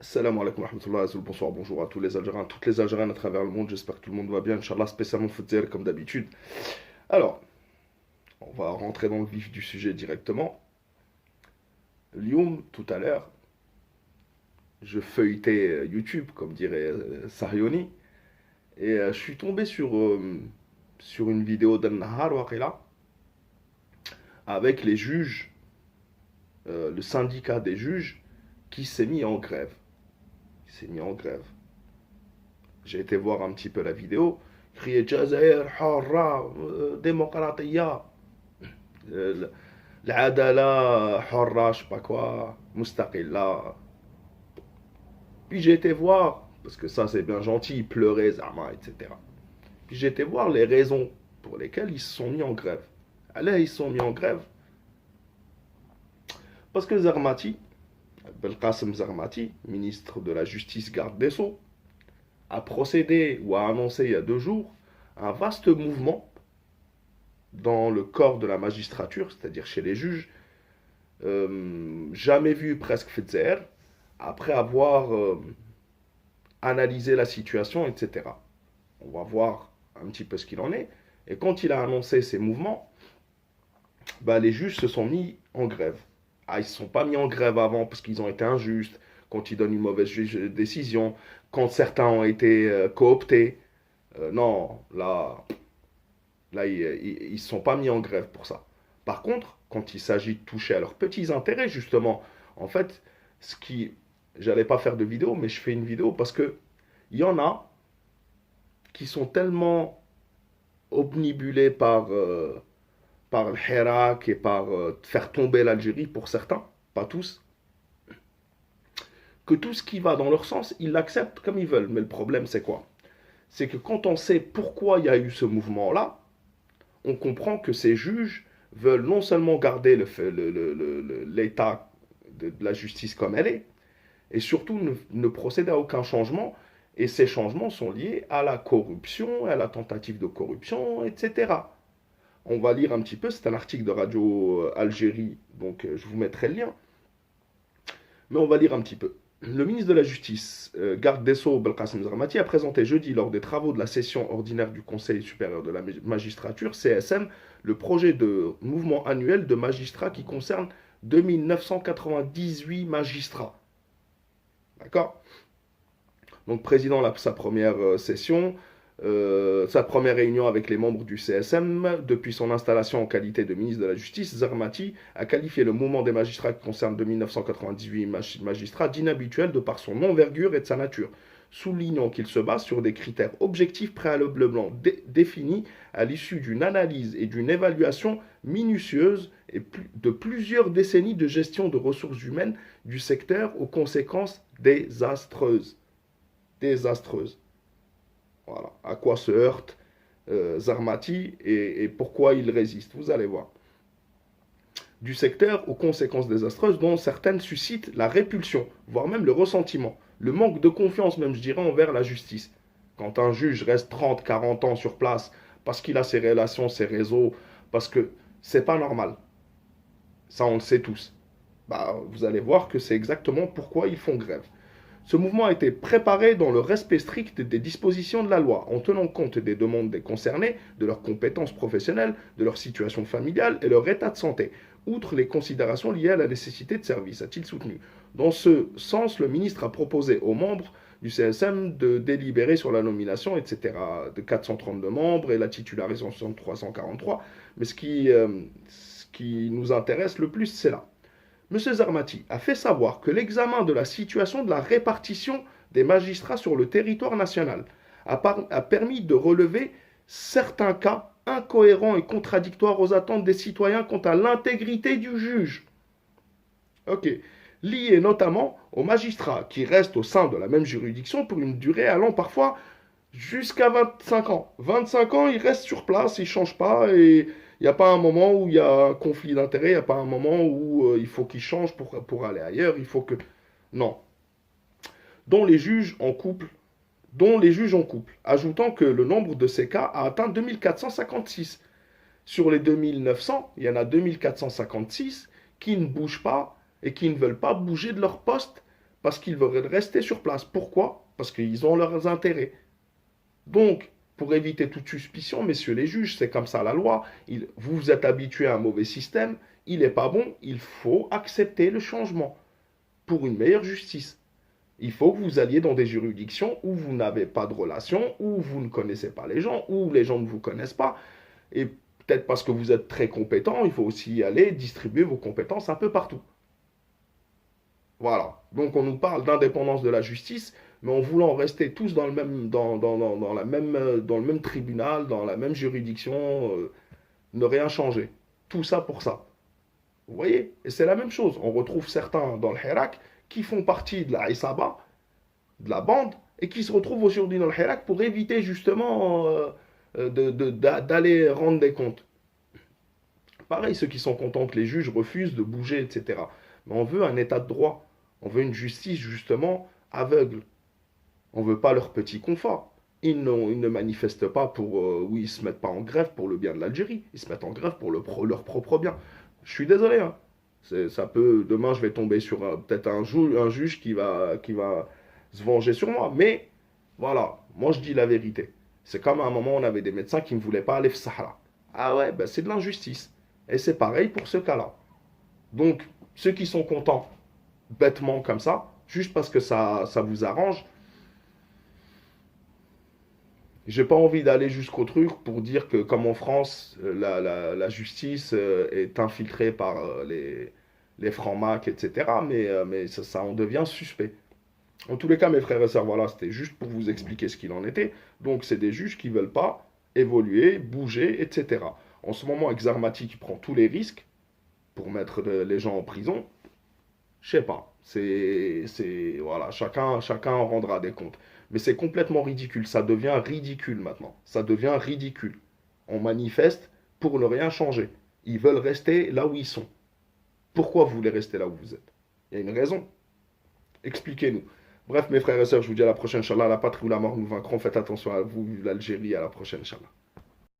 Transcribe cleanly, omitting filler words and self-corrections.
Salam alaikum wa rahmatullah, bonsoir, bonjour à tous les Algériens, toutes les Algériennes à travers le monde, j'espère que tout le monde va bien, Inch'Allah, spécialement Fouzer comme d'habitude. Alors, on va rentrer dans le vif du sujet directement. Lyoum, tout à l'heure, je feuilletais YouTube, comme dirait Sahyoni, et je suis tombé sur une vidéo d'Al-Nahar Waqila, avec les juges, le syndicat des juges, qui s'est mis en grève. Il s'est mis en grève. J'ai été voir un petit peu la vidéo. Crier Jazair, Harra, démocratia, l'adala, Harra, je sais pas quoi, Mustaqilla. Puis j'ai été voir, parce que ça c'est bien gentil, pleurer, Zama, etc. Puis j'ai été voir les raisons pour lesquelles ils se sont mis en grève. Allez, ils se sont mis en grève. Parce que Zarmati, Belkacem Zarmati, ministre de la Justice, garde des Sceaux, a procédé ou a annoncé il y a 2 jours un vaste mouvement dans le corps de la magistrature, c'est-à-dire chez les juges, jamais vu presque Fetzer, après avoir analysé la situation, etc. On va voir un petit peu ce qu'il en est. Et quand il a annoncé ces mouvements, bah, les juges se sont mis en grève. Ah, ils ne se sont pas mis en grève avant parce qu'ils ont été injustes, quand ils donnent une mauvaise décision, quand certains ont été cooptés. Non, là ils ne se sont pas mis en grève pour ça. Par contre, quand il s'agit de toucher à leurs petits intérêts, justement, en fait, ce qui... J'allais pas faire de vidéo, mais je fais une vidéo parce que il y en a qui sont tellement obnubilés par le Hirak et par faire tomber l'Algérie pour certains, pas tous, que tout ce qui va dans leur sens, ils l'acceptent comme ils veulent. Mais le problème, c'est quoi? C'est que quand on sait pourquoi il y a eu ce mouvement-là, on comprend que ces juges veulent non seulement garder l'état de la justice comme elle est, et surtout ne procéder à aucun changement. Et ces changements sont liés à la corruption, à la tentative de corruption, etc. On va lire un petit peu, c'est un article de Radio Algérie, donc je vous mettrai le lien. Mais on va lire un petit peu. Le ministre de la Justice, garde des Sceaux, Belkacem Zarmati, a présenté jeudi, lors des travaux de la session ordinaire du Conseil supérieur de la magistrature, CSM, le projet de mouvement annuel de magistrats qui concerne 2998 magistrats. D'accord? Donc, président sa première session, sa première réunion avec les membres du CSM, depuis son installation en qualité de ministre de la Justice, Zarmati a qualifié le mouvement des magistrats qui concerne 2998 magistrats d'inhabituel de par son envergure et de sa nature, soulignant qu'il se base sur des critères objectifs préalablement définis à l'issue d'une analyse et d'une évaluation minutieuse et de plusieurs décennies de gestion de ressources humaines du secteur aux conséquences désastreuses. Désastreuses. Voilà. À quoi se heurte Zarmati et pourquoi il résiste. Vous allez voir. Du secteur aux conséquences désastreuses dont certaines suscitent la répulsion, voire même le ressentiment, le manque de confiance même, je dirais, envers la justice. Quand un juge reste 30, 40 ans sur place parce qu'il a ses relations, ses réseaux, parce que c'est pas normal. Ça, on le sait tous. Bah, vous allez voir que c'est exactement pourquoi ils font grève. Ce mouvement a été préparé dans le respect strict des dispositions de la loi, en tenant compte des demandes des concernés, de leurs compétences professionnelles, de leur situation familiale et leur état de santé, outre les considérations liées à la nécessité de service, a-t-il soutenu. Dans ce sens, le ministre a proposé aux membres du CSM de délibérer sur la nomination, etc., de 432 membres et la titularisation de 343. Mais ce qui nous intéresse le plus, c'est là. M. Zarmati a fait savoir que l'examen de la situation de la répartition des magistrats sur le territoire national a permis de relever certains cas incohérents et contradictoires aux attentes des citoyens quant à l'intégrité du juge. Ok. Liés notamment aux magistrats qui restent au sein de la même juridiction pour une durée allant parfois jusqu'à 25 ans. 25 ans, ils restent sur place, ils ne changent pas et il n'y a pas un moment où il y a un conflit d'intérêts, il n'y a pas un moment où il faut qu'ils changent pour aller ailleurs, il faut que... Non. Dont les juges en couple, ajoutant que le nombre de ces cas a atteint 2456. Sur les 2900, il y en a 2456 qui ne bougent pas et qui ne veulent pas bouger de leur poste parce qu'ils veulent rester sur place. Pourquoi? Parce qu'ils ont leurs intérêts. Donc, pour éviter toute suspicion, messieurs les juges, c'est comme ça la loi. Vous vous êtes habitués à un mauvais système, il n'est pas bon, il faut accepter le changement pour une meilleure justice. Il faut que vous alliez dans des juridictions où vous n'avez pas de relation, où vous ne connaissez pas les gens, où les gens ne vous connaissent pas. Et peut-être parce que vous êtes très compétent, il faut aussi aller distribuer vos compétences un peu partout. Voilà. Donc on nous parle d'indépendance de la justice, mais en voulant rester tous dans le même, dans le même tribunal, dans la même juridiction, ne rien changer. Tout ça pour ça. Vous voyez? Et c'est la même chose. On retrouve certains dans le Hirak qui font partie de la Isaba, de la bande, et qui se retrouvent aujourd'hui dans le Hirak pour éviter justement d'aller rendre des comptes. Pareil, ceux qui sont contents que les juges refusent de bouger, etc. Mais on veut un état de droit. On veut une justice justement aveugle. On ne veut pas leur petit confort. Ils ne manifestent pas pour... oui, ils ne se mettent pas en grève pour le bien de l'Algérie. Ils se mettent en grève pour leur propre bien. Je suis désolé. Hein. Ça peut, demain, je vais tomber sur peut-être un juge qui va se venger sur moi. Mais voilà, moi je dis la vérité. C'est comme à un moment, on avait des médecins qui ne voulaient pas aller au Sahara. Ah ouais, ben c'est de l'injustice. Et c'est pareil pour ce cas-là. Donc, ceux qui sont contents, bêtement comme ça, juste parce que ça vous arrange, j'ai pas envie d'aller jusqu'au truc pour dire que, comme en France, la justice est infiltrée par les francs-macs, etc. Mais ça en devient suspect. En tous les cas, mes frères et sœurs, voilà, c'était juste pour vous expliquer ce qu'il en était. Donc, c'est des juges qui ne veulent pas évoluer, bouger, etc. En ce moment, Exarmati qui prend tous les risques pour mettre les gens en prison, je sais pas. Voilà, chacun en rendra des comptes. Mais c'est complètement ridicule. Ça devient ridicule maintenant. Ça devient ridicule. On manifeste pour ne rien changer. Ils veulent rester là où ils sont. Pourquoi vous voulez rester là où vous êtes? Il y a une raison. Expliquez-nous. Bref, mes frères et sœurs, je vous dis à la prochaine, Inch'Allah. La patrie ou la mort nous vaincront. Faites attention à vous, l'Algérie. À la prochaine, Inch'Allah.